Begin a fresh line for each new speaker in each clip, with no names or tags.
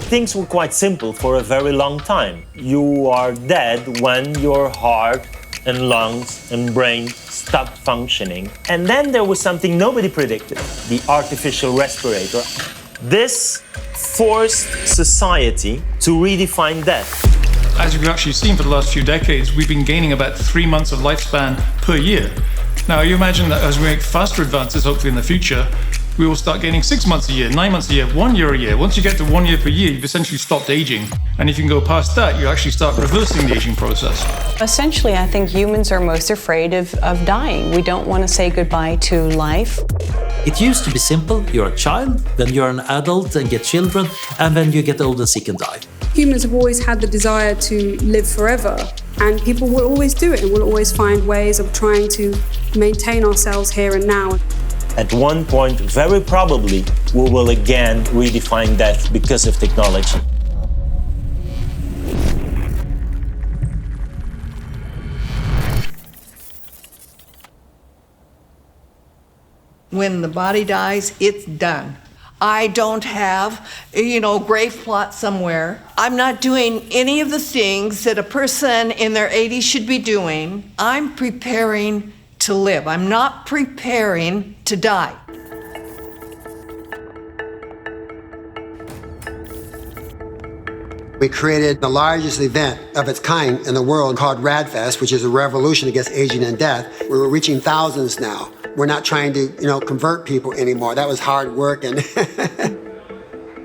things were quite simple for a very long time. You are dead when your heart and lungs and brain stop functioning. And then there was something nobody predicted, the artificial respirator. This forced society to redefine death.
As you've actually seen for the last few decades, we've been gaining about 3 months of lifespan per year. Now, you imagine that as we make faster advances, hopefully in the future, we will start gaining 6 months a year, 9 months a year, 1 year a year. Once you get to 1 year per year, you've essentially stopped aging. And if you can go past that, you actually start reversing the aging process.
Essentially, I think humans are most afraid of dying. We don't want to say goodbye to life.
It used to be simple. You're a child, then you're an adult and get children, and then you get old and sick and die.
Humans have always had the desire to live forever, and people will always do it and will always find ways of trying to maintain ourselves here and now.
At one point, very probably, we will again redefine death because of technology.
When the body dies, it's done. I don't have, grave plot somewhere. I'm not doing any of the things that a person in their 80s should be doing. I'm preparing to live. I'm not preparing to die.
We created the largest event of its kind in the world called RADFest, which is a revolution against aging and death. We're reaching thousands now. We're not trying to, convert people anymore. That was hard work and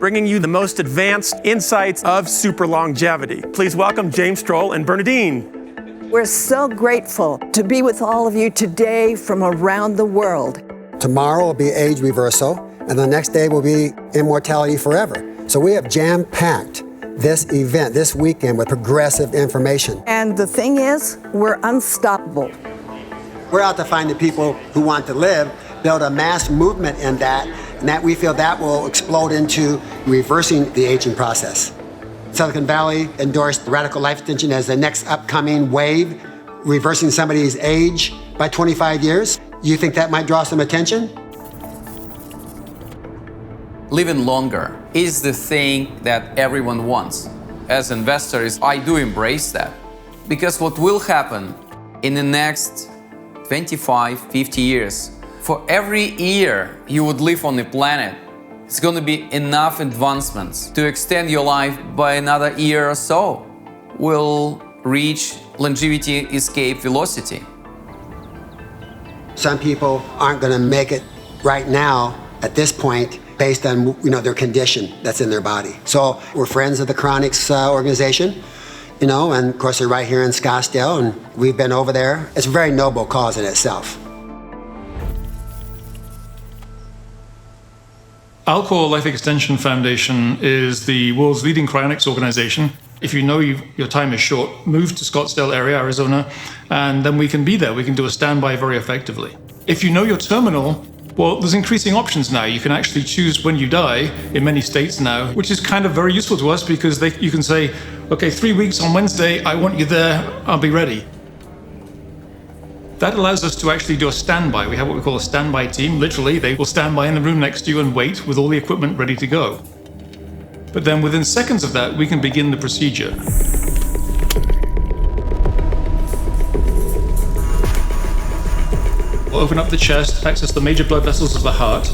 bringing you the most advanced insights of super longevity. Please welcome James Stroll and Bernadine.
We're so grateful to be with all of you today from around the world.
Tomorrow will be age reversal, and the next day will be immortality forever. So we have jam-packed this event, this weekend, with progressive information.
And the thing is, we're unstoppable.
We're out to find the people who want to live, build a mass movement in that, and that we feel that will explode into reversing the aging process. Silicon Valley endorsed radical life extension as the next upcoming wave, reversing somebody's age by 25 years. You think that might draw some attention?
Living longer is the thing that everyone wants. As investors, I do embrace that. Because what will happen in the next 25, 50 years, for every year you would live on the planet, it's going to be enough advancements to extend your life by another year or so. We'll reach longevity escape velocity.
Some people aren't going to make it right now at this point based on their condition that's in their body. So we're friends of the Cryonics organization, and of course they're right here in Scottsdale, and we've been over there. It's a very noble cause in itself.
Alcor Life Extension Foundation is the world's leading cryonics organization. If you know your time is short, move to Scottsdale area, Arizona, and then we can be there. We can do a standby very effectively. If you know your terminal, well, there's increasing options now. You can actually choose when you die in many states now, which is kind of very useful to us because you can say, okay, 3 weeks on Wednesday, I want you there, I'll be ready. That allows us to actually do a standby. We have what we call a standby team. Literally, they will stand by in the room next to you and wait with all the equipment ready to go. But then within seconds of that, we can begin the procedure. We'll open up the chest, access the major blood vessels of the heart,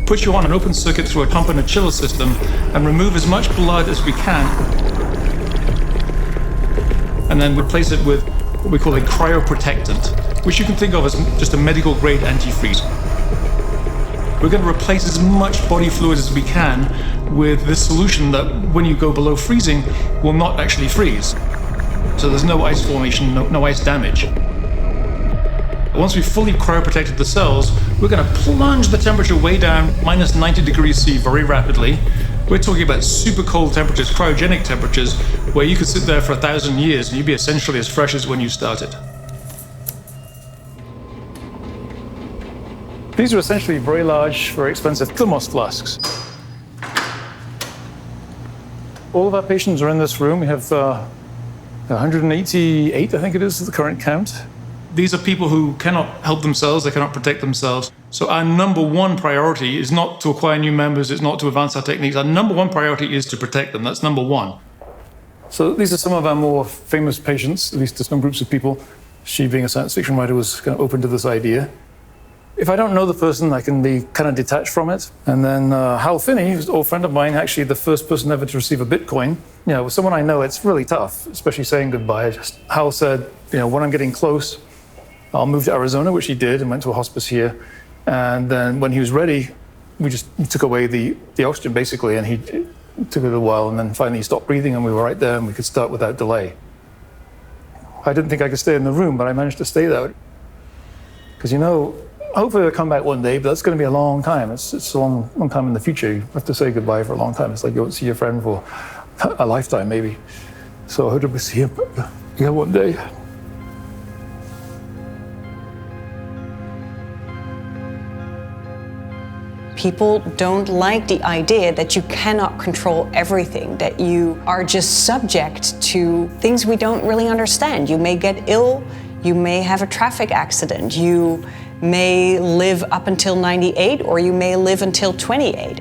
put you on an open circuit through a pump and a chiller system, and remove as much blood as we can. And then replace it with what we call a cryoprotectant, which you can think of as just a medical grade antifreeze. We're going to replace as much body fluid as we can with this solution that when you go below freezing will not actually freeze. So there's no ice formation, no ice damage. Once we've fully cryoprotected the cells, we're going to plunge the temperature way down, minus 90 degrees C very rapidly. We're talking about super cold temperatures, cryogenic temperatures, where you could sit there for 1,000 years and you'd be essentially as fresh as when you started. These are essentially very large, very expensive Thermos flasks. All of our patients are in this room. We have 188, I think it is, the current count. These are people who cannot help themselves, they cannot protect themselves. So our number one priority is not to acquire new members, it's not to advance our techniques. Our number one priority is to protect them. That's number one. So these are some of our more famous patients, at least to some groups of people. She, being a science fiction writer, was kind of open to this idea. If I don't know the person, I can be kind of detached from it. And then Hal Finney, who's an old friend of mine, actually the first person ever to receive a Bitcoin. You know, with someone I know, it's really tough, especially saying goodbye. Hal said, you know, when I'm getting close, I'll move to Arizona, which he did, and went to a hospice here. And then when he was ready, we just took away the oxygen, basically, and he took a little while, and then finally he stopped breathing, and we were right there, and we could start without delay. I didn't think I could stay in the room, but I managed to stay there. Because, you know, hopefully they'll come back one day, but that's going to be a long time. It's a long time in the future. You have to say goodbye for a long time. It's like you won't see your friend for a lifetime, maybe. So I hope we see him again one day.
People don't like the idea that you cannot control everything, that you are just subject to things we don't really understand. You may get ill, you may have a traffic accident, you may live up until 98, or you may live until 28.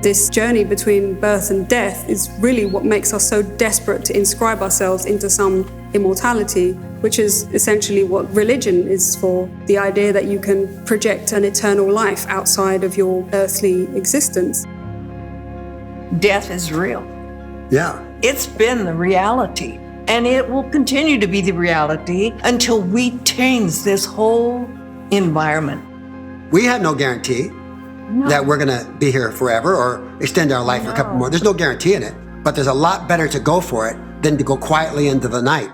This journey between birth and death is really what makes us so desperate to inscribe ourselves into some immortality, which is essentially what religion is for, the idea that you can project an eternal life outside of your earthly existence.
Death is real.
Yeah.
It's been the reality, and it will continue to be the reality until we change this whole environment.
We have no guarantee that we're going to be here forever or extend our life for a couple more. There's no guarantee in it, but there's a lot better to go for it than to go quietly into the night.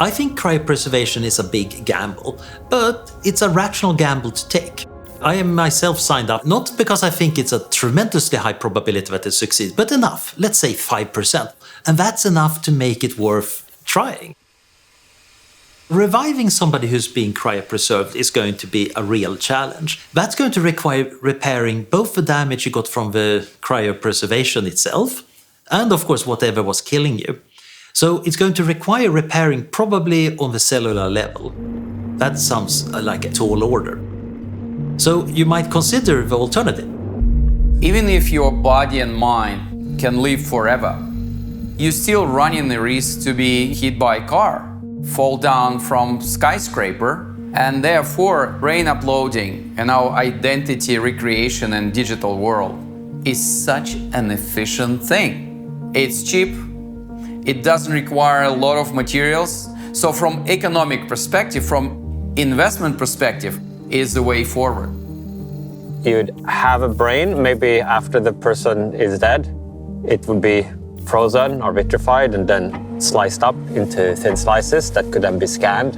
I think cryopreservation is a big gamble, but it's a rational gamble to take. I am myself signed up, not because I think it's a tremendously high probability that it succeeds, but enough, let's say 5%. And that's enough to make it worth trying. Reviving somebody who's being cryopreserved is going to be a real challenge. That's going to require repairing both the damage you got from the cryopreservation itself, and of course whatever was killing you. So it's going to require repairing probably on the cellular level. That sounds like a tall order. So you might consider the alternative.
Even if your body and mind can live forever, you still running the risk to be hit by a car, fall down from skyscraper, and therefore brain uploading and our identity recreation and digital world is such an efficient thing. It's cheap, it doesn't require a lot of materials, so from economic perspective, from investment perspective, is the way forward.
You'd have a brain, maybe after the person is dead, it would be frozen or vitrified and then sliced up into thin slices that could then be scanned.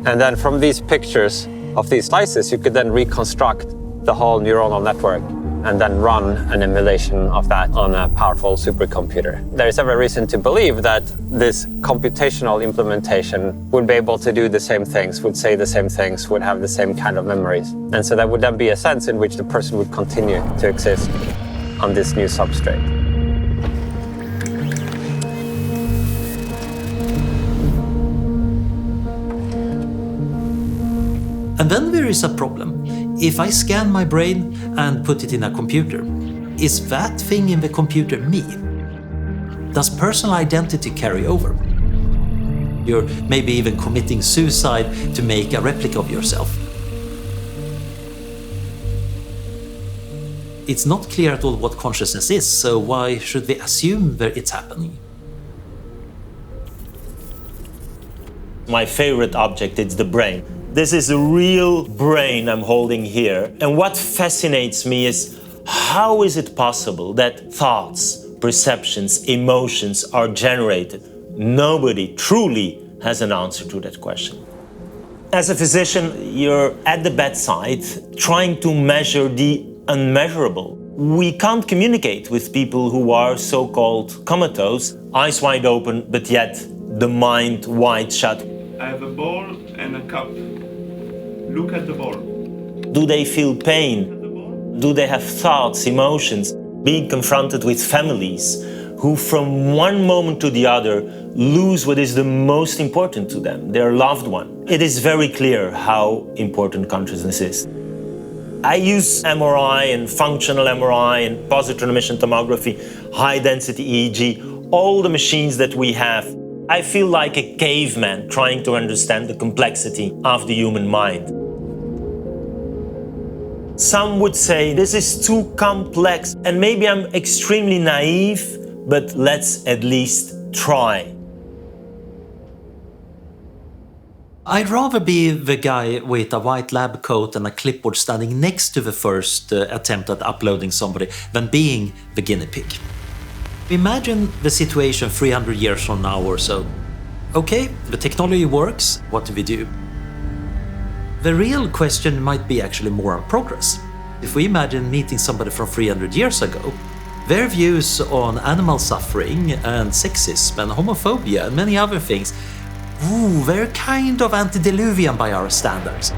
And then from these pictures of these slices, you could then reconstruct the whole neuronal network and then run an emulation of that on a powerful supercomputer. There is every reason to believe that this computational implementation would be able to do the same things, would say the same things, would have the same kind of memories. And so there would then be a sense in which the person would continue to exist on this new substrate.
And then there is a problem. If I scan my brain and put it in a computer, is that thing in the computer me? Does personal identity carry over? You're maybe even committing suicide to make a replica of yourself. It's not clear at all what consciousness is, so why should we assume that it's happening?
My favorite object is the brain. This is a real brain I'm holding here. And what fascinates me is how is it possible that thoughts, perceptions, emotions are generated? Nobody truly has an answer to that question. As a physician, you're at the bedside trying to measure the unmeasurable. We can't communicate with people who are so-called comatose, eyes wide open, but yet the mind wide shut.
I have a ball and a cup. Look at the ball.
Do they feel pain? Do they have thoughts, emotions? Being confronted with families who from one moment to the other lose what is the most important to them, their loved one. It is very clear how important consciousness is. I use MRI and functional MRI and positron emission tomography, high-density EEG, all the machines that we have. I feel like a caveman trying to understand the complexity of the human mind. Some would say this is too complex, and maybe I'm extremely naive, but let's at least try.
I'd rather be the guy with a white lab coat and a clipboard standing next to the first attempt at uploading somebody than being the guinea pig. Imagine the situation 300 years from now or so. Okay, the technology works, what do we do? The real question might be actually more on progress. If we imagine meeting somebody from 300 years ago, their views on animal suffering and sexism and homophobia and many other things, they're kind of antediluvian by our standards.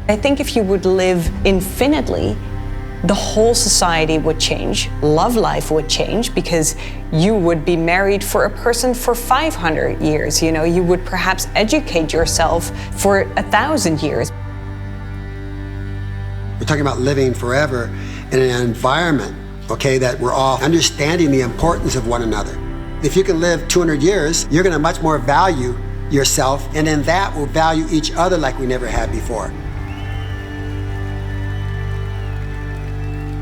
I think if you would live infinitely, the whole society would change, love life would change, because you would be married for a person for 500 years, you know, you would perhaps educate yourself for 1,000 years.
We're talking about living forever in an environment, okay, that we're all understanding the importance of one another. If you can live 200 years, you're gonna much more value yourself, and in that we'll value each other like we never had before.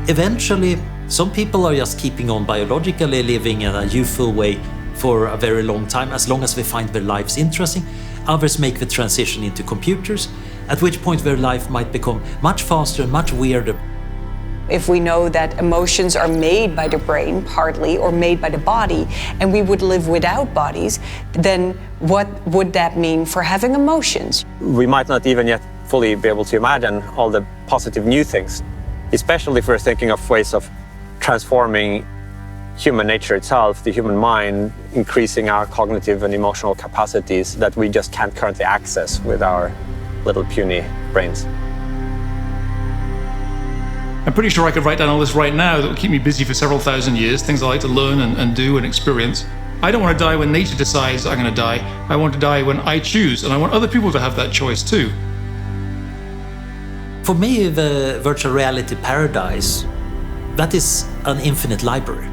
Eventually, some people are just keeping on biologically living in a youthful way for a very long time, as long as they find their lives interesting. Others make the transition into computers, at which point their life might become much faster and much weirder.
If we know that emotions are made by the brain, partly, or made by the body, and we would live without bodies, then what would that mean for having emotions?
We might not even yet fully be able to imagine all the positive new things, especially if we're thinking of ways of transforming human nature itself, the human mind, increasing our cognitive and emotional capacities that we just can't currently access with our little puny brains.
I'm pretty sure I could write down all this right now that will keep me busy for several thousand years, things I like to learn and do and experience. I don't want to die when nature decides I'm going to die. I want to die when I choose, and I want other people to have that choice too.
For me, the virtual reality paradise, that is an infinite library.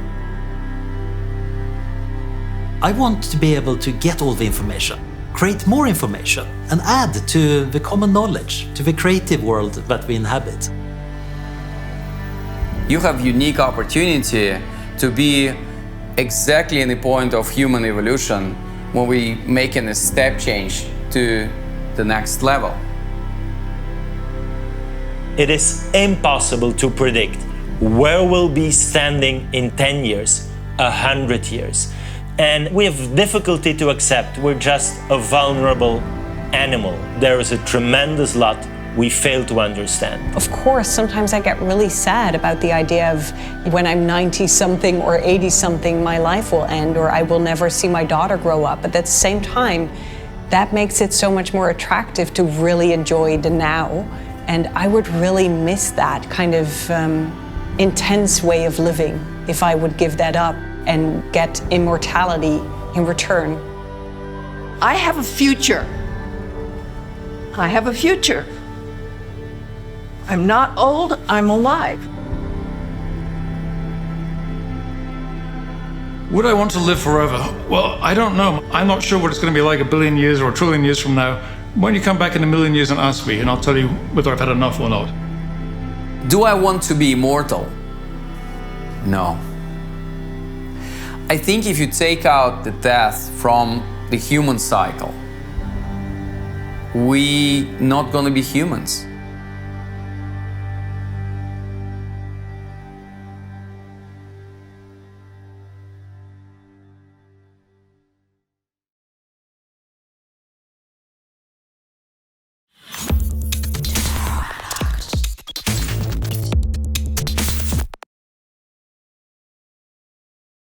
I want to be able to get all the information, create more information, and add to the common knowledge, to the creative world that we inhabit.
You have unique opportunity to be exactly in the point of human evolution when we making a step change to the next level.
It is impossible to predict where we'll be standing in 10 years, 100 years. And we have difficulty to accept we're just a vulnerable animal. There is a tremendous lot we fail to understand.
Of course, sometimes I get really sad about the idea of when I'm 90-something or 80-something, my life will end, or I will never see my daughter grow up. But at the same time, that makes it so much more attractive to really enjoy the now. And I would really miss that kind of intense way of living if I would give that up and get immortality in return.
I have a future. I have a future. I'm not old, I'm alive.
Would I want to live forever? Well, I don't know. I'm not sure what it's going to be like 1 billion years or 1 trillion years from now. Why don't you come back in 1 million years and ask me, and I'll tell you whether I've had enough or not.
Do I want to be immortal? No. I think if you take out the death from the human cycle, we're not going to be humans.